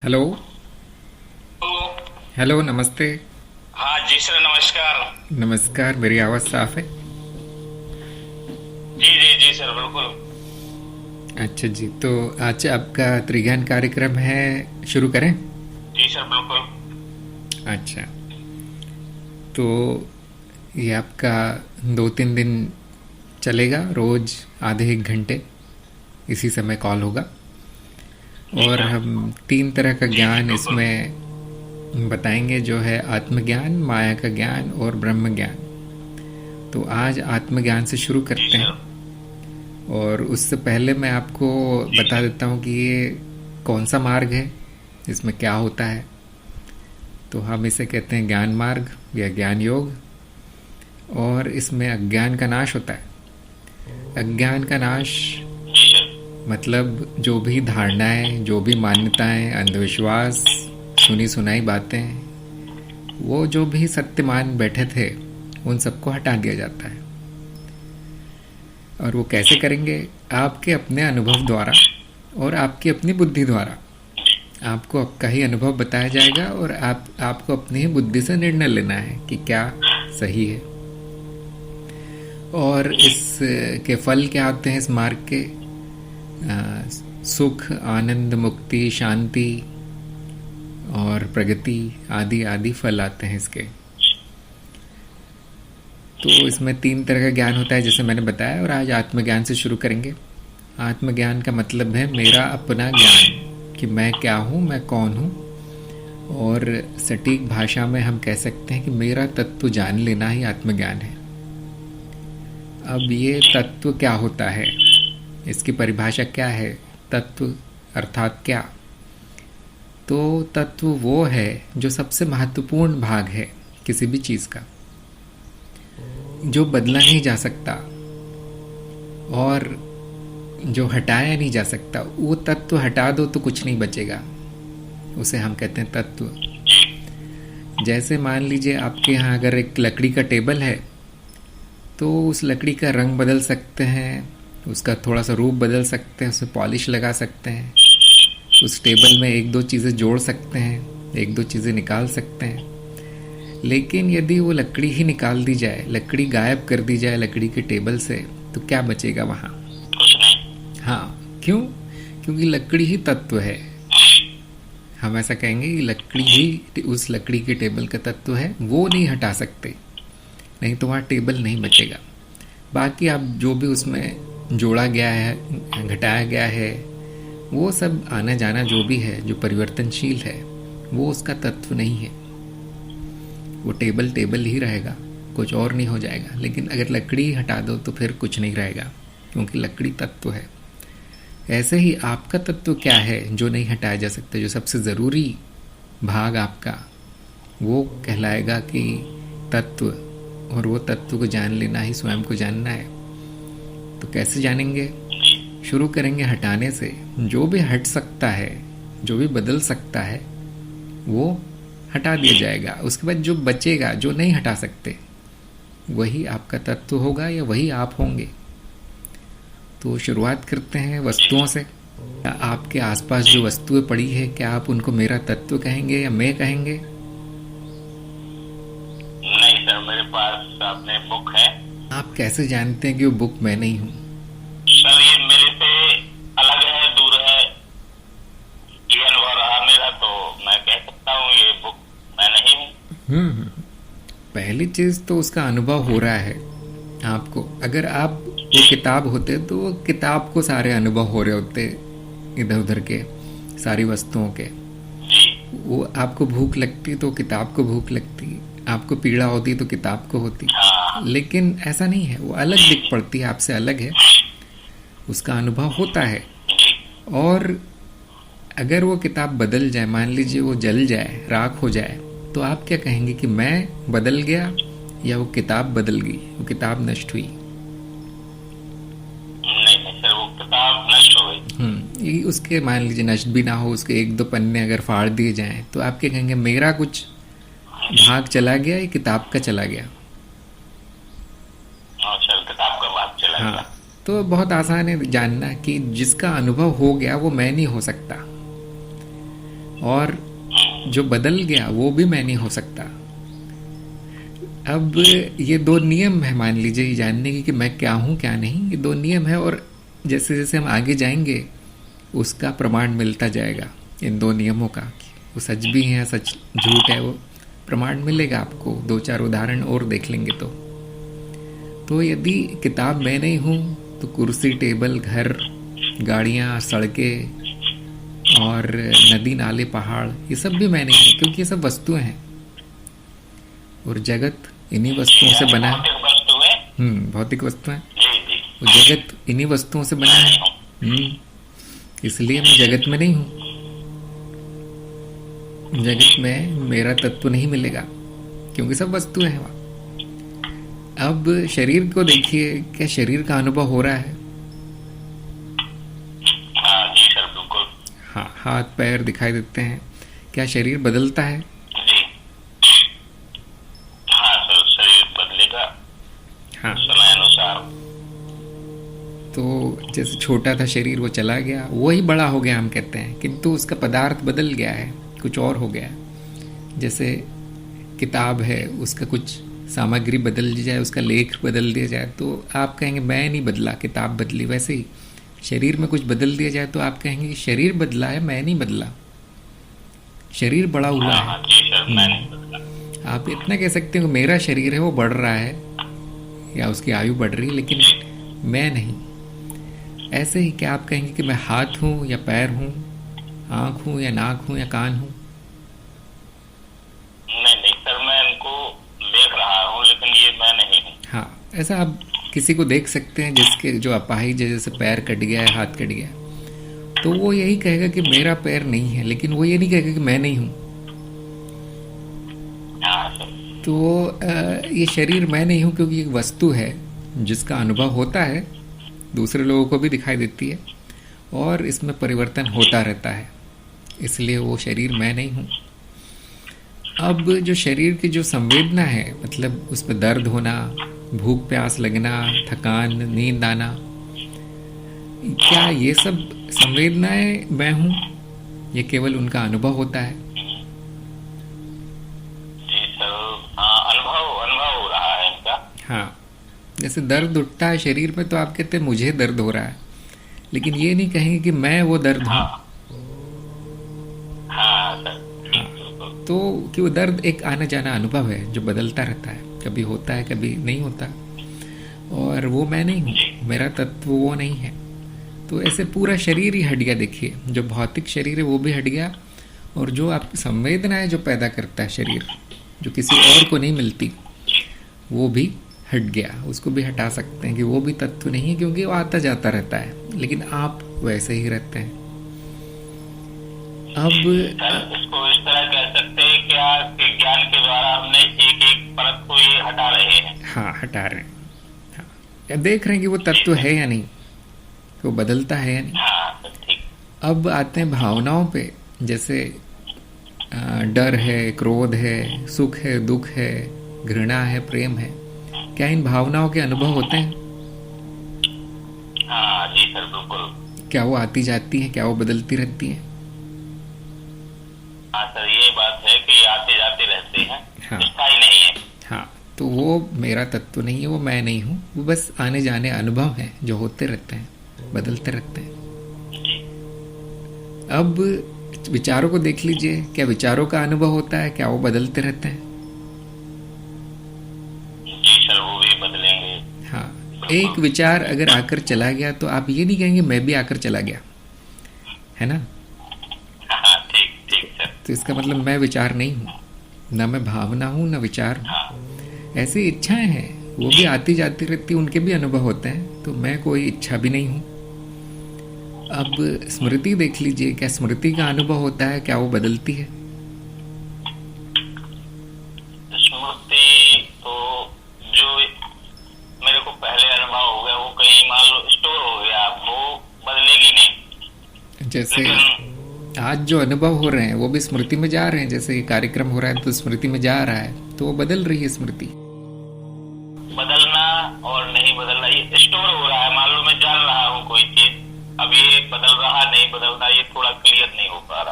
Hello. तो hello, नमस्ते। हाँ जी सर, नमस्कार। नमस्कार, मेरी आवाज़ साफ है? जी जी जी सर, बिल्कुल। अच्छा जी, तो आज आपका त्रिज्ञान कार्यक्रम है, शुरू करें? जी सर, बिल्कुल। अच्छा, तो ये आपका 2-3 दिन चलेगा, रोज़ आधे 1 घंटे इसी समय कॉल होगा। जी और सर। हम 3 तरह का जी जी, ज्ञान बिल्कुल। इसमें बताएंगे, जो है आत्मज्ञान, माया का ज्ञान और ब्रह्म ज्ञान। तो आज आत्मज्ञान से शुरू जी करते सर। हैं। और उससे पहले मैं आपको जी बता सर। देता हूँ कि ये कौन सा मार्ग है, इसमें क्या होता है। तो हम इसे कहते हैं ज्ञान मार्ग या ज्ञान योग। और इसमें अज्ञान का नाश होता है। अज्ञान का नाश जी सर। मतलब जो भी धारणाएं, जो भी मान्यताएं, अंधविश्वास, सुनी सुनाई बातें, वो जो भी सत्य मान बैठे थे, उन सबको हटा दिया जाता है। और वो कैसे जी करेंगे? आपके अपने अनुभव द्वारा और आपकी अपनी बुद्धि द्वारा। आपको आपका ही अनुभव बताया जाएगा और आपको अपनी ही बुद्धि से निर्णय लेना है कि क्या सही है। और जी। इस के फल क्या होते हैं इस मार्ग के? सुख, आनंद, मुक्ति, शांति और प्रगति आदि आदि फल आते हैं इसके। तो इसमें 3 तरह का ज्ञान होता है, जैसे मैंने बताया। और आज आत्मज्ञान से शुरू करेंगे। आत्मज्ञान का मतलब है मेरा अपना ज्ञान, कि मैं क्या हूँ, मैं कौन हूँ। और सटीक भाषा में हम कह सकते हैं कि मेरा तत्व जान लेना ही आत्मज्ञान है। अब ये तत्व क्या होता है, इसकी परिभाषा क्या है? तत्व अर्थात क्या? तो तत्व वो है जो सबसे महत्वपूर्ण भाग है किसी भी चीज़ का, जो बदला नहीं जा सकता और जो हटाया नहीं जा सकता। वो तत्व हटा दो तो कुछ नहीं बचेगा, उसे हम कहते हैं तत्व। जैसे मान लीजिए आपके यहाँ अगर एक लकड़ी का टेबल है, तो उस लकड़ी का रंग बदल सकते हैं, उसका थोड़ा सा रूप बदल सकते हैं, उसमें पॉलिश लगा सकते हैं, उस टेबल में 1-2 चीज़ें जोड़ सकते हैं, 1-2 चीज़ें निकाल सकते हैं। लेकिन यदि वो लकड़ी ही निकाल दी जाए, लकड़ी गायब कर दी जाए लकड़ी के टेबल से, तो क्या बचेगा वहाँ? कुछ नहीं। हाँ, क्यों? क्योंकि लकड़ी ही तत्व है। हम ऐसा कहेंगे कि लकड़ी ही उस लकड़ी के टेबल का तत्व है, वो नहीं हटा सकते, नहीं तो वहाँ टेबल नहीं बचेगा। बाकी आप जो भी उसमें जोड़ा गया है, घटाया गया है, वो सब आना जाना जो भी है, जो परिवर्तनशील है, वो उसका तत्व नहीं है। वो टेबल टेबल ही रहेगा, कुछ और नहीं हो जाएगा। लेकिन अगर लकड़ी हटा दो तो फिर कुछ नहीं रहेगा, क्योंकि लकड़ी तत्व है। ऐसे ही आपका तत्व क्या है जो नहीं हटाया जा सकता, जो सबसे ज़रूरी भाग आपका, वो कहलाएगा कि तत्व। और वो तत्व को जान लेना ही स्वयं को जानना है। तो कैसे जानेंगे? शुरू करेंगे हटाने से। जो भी हट सकता है, जो भी बदल सकता है, वो हटा दिया जाएगा। उसके बाद जो बचेगा, जो नहीं हटा सकते, वही आपका तत्व होगा या वही आप होंगे। तो शुरुआत करते हैं वस्तुओं से। आपके आसपास जो वस्तुएं पड़ी है, क्या आप उनको मेरा तत्व कहेंगे या मैं कहेंगे? नहीं सर, मेरे पास अपने बुक है। आप कैसे जानते हैं कि वो बुक मैं नहीं हूँ? सर, ये मेरे से अलग है, दूर है। ये अनुभव रहा मेरा, तो मैं कह सकता हूँ ये बुक मैं नहीं हूँ। हम्म। पहली चीज़ तो उसका अनुभव हो रहा है आपको। अगर आप वो किताब होते तो वो किताब को सारे अनुभव हो रहे होते, इधर उधर के सारी वस्तुओं के। जी वो आपको भूख लगती तो किताब को भूख लगती, आपको पीड़ा होती तो किताब को होती। हाँ। लेकिन ऐसा नहीं है, वो अलग दिख पड़ती है, आपसे अलग है, उसका अनुभव होता है। जी और अगर वो किताब बदल जाए, मान लीजिए वो जल जाए, राख हो जाए, तो आप क्या कहेंगे कि मैं बदल गया या वो किताब बदल गई, वो किताब नष्ट हुई? नहीं नहीं सर, वो किताब नष्ट हो गई। ये उसके मान लीजिए नष्ट भी ना हो, उसके 1-2 पन्ने अगर फाड़ दिए जाएं, तो आप क्या कहेंगे, मेरा कुछ भाग चला गया या किताब का चला गया? हाँ सर, किताब का बात चला हाँ। गया। तो बहुत आसान है जानना कि जिसका अनुभव हो गया वो मैं नहीं हो सकता। और जो बदल गया वो भी मैं नहीं हो सकता। अब ये दो नियम है, मान लीजिए, ये जानने की कि मैं क्या हूँ क्या नहीं, ये दो नियम है। और जैसे जैसे हम आगे जाएंगे उसका प्रमाण मिलता जाएगा इन दो नियमों का, वो सच भी है सच झूठ है, वो प्रमाण मिलेगा आपको। 2-4 उदाहरण और देख लेंगे तो यदि किताब मैं नहीं हूँ तो कुर्सी, टेबल, घर, गाड़ियाँ, सड़कें और नदी, नाले, पहाड़, ये सब भी मैं नहीं हूँ, क्योंकि ये सब वस्तुएं हैं और जगत इन्हीं वस्तुओं से बना है। भौतिक वस्तुएं, और जगत इन्हीं वस्तुओं से बना है। इसलिए मैं जगत में नहीं हूँ। जगत में मेरा तत्व नहीं मिलेगा क्योंकि सब वस्तुएं हैं वहाँ। अब शरीर को देखिए, क्या शरीर का अनुभव हो रहा है? जी सर, बिल्कुल। हाँ, हाथ पैर दिखाई देते हैं। क्या शरीर बदलता है? जी हाँ सर, शरीर बदलेगा हाँ, समय अनुसार। तो जैसे छोटा था शरीर, वो चला गया, वही बड़ा हो गया हम कहते हैं, किंतु उसका पदार्थ बदल गया है, कुछ और हो गया है। जैसे किताब है, उसका कुछ सामग्री बदल दी जाए, उसका लेख बदल दिया जाए तो आप कहेंगे मैं नहीं बदला, किताब बदली। वैसे ही शरीर में कुछ बदल दिया जाए तो आप कहेंगे कि शरीर बदला है, मैं नहीं बदला, शरीर बड़ा हुआ है। आप इतना कह सकते हो मेरा शरीर है वो बढ़ रहा है या उसकी आयु बढ़ रही है, लेकिन मैं नहीं। ऐसे ही क्या आप कहेंगे कि मैं हाथ हूँ या पैर हूँ, आँख हूँ या नाक हूँ या कान हूँ? नहीं सर, मैं इनको देख रहा हूँ, लेकिन ये मैं नहीं हूँ। हाँ, ऐसा आप किसी को देख सकते हैं जिसके जो अपाहिज है, जैसे पैर कट गया है, हाथ कट गया, तो वो यही कहेगा कि मेरा पैर नहीं है, लेकिन वो ये नहीं कहेगा कि मैं नहीं हूँ। तो ये शरीर मैं नहीं हूँ क्योंकि एक वस्तु है जिसका अनुभव होता है, दूसरे लोगों को भी दिखाई देती है और इसमें परिवर्तन होता रहता है, इसलिए वो शरीर मैं नहीं हूँ। अब जो शरीर की जो संवेदना है, मतलब उसमें दर्द होना, भूख प्यास लगना, थकान, नींद आना, क्या ये सब संवेदनाएं मैं हूँ? ये केवल उनका अनुभव होता है। जी सर, अनुभव हो रहा है इनका। हाँ, जैसे दर्द उठता है शरीर में तो आप कहते हैं मुझे दर्द हो रहा है, लेकिन ये नहीं कहेंगे कि मैं वो दर्द हूँ। हाँ सर, तो कि वो दर्द एक आना जाना अनुभव है जो बदलता रहता है, कभी होता है कभी नहीं होता, और वो मैं नहीं हूँ, मेरा तत्व वो नहीं है। तो ऐसे पूरा शरीर ही हट गया। देखिए, जो भौतिक शरीर है वो भी हट गया, और जो आप संवेदनाएं जो पैदा करता है शरीर, जो किसी और को नहीं मिलती, वो भी हट गया। उसको भी हटा सकते हैं कि वो भी तत्व नहीं है, क्योंकि वो आता जाता रहता है, लेकिन आप वैसे ही रहते हैं। अब इसको इस तरह कह सकते हैं क्या कि ज्ञान के द्वारा हमने एक एक परत को ये हटा रहे हैं। हाँ, हटा रहे हैं। हाँ, देख रहे हैं कि वो तत्व है या नहीं, वो बदलता है या नहीं। हाँ, ठीक। अब आते हैं भावनाओं पे, जैसे डर है, क्रोध है, सुख है, दुख है, घृणा है, प्रेम है। क्या इन भावनाओं के अनुभव होते हैं? हाँ जी सर, बिल्कुल। क्या वो आती जाती हैं? क्या वो बदलती रहती हैं? हाँ सर, ये बात है कि आते जाते रहते हैं। हाँ, स्थायी नहीं है। हाँ, तो वो मेरा तत्व नहीं है, वो मैं नहीं हूँ, वो बस आने जाने अनुभव हैं जो होते रहते हैं, बदलते रहते हैं। अब विचारों को देख लीजिए, क्या विचारों का अनुभव होता है? क्या वो बदलते रहते हैं? जी सर, वो भी बदलेंगे। हाँ, एक विचार अगर आकर चला गया तो आप ये नहीं कहेंगे मैं भी आकर चला गया, है ना? हाँ, ठीक सर। तो इसका मतलब मैं विचार नहीं हूँ, ना मैं भावना हूँ, ना विचार हूँ। ऐसी इच्छाएं हैं, वो भी आती जाती रहती, उनके भी अनुभव होते हैं, तो मैं कोई इच्छा भी नहीं हूँ। अब स्मृति देख लीजिए, क्या स्मृति का अनुभव होता है? क्या वो बदलती है? स्मृति तो जो मेरे को पहले अनुभव हो गया वो कहीं मान लो स्टोर हो गया, वो बदलेगी नहीं। जैसे आज जो अनुभव हो रहे हैं वो भी स्मृति में जा रहे हैं, जैसे कार्यक्रम हो रहा है तो स्मृति में जा रहा है, तो वो बदल रही है स्मृति। बदलना और नहीं बदलना ये स्टोर हो रहा है। मान लो मैं जान रहा हूँ कोई चीज, अब ये बदल रहा नहीं बदल रहा, ये थोड़ा क्लियर नहीं हो पा रहा।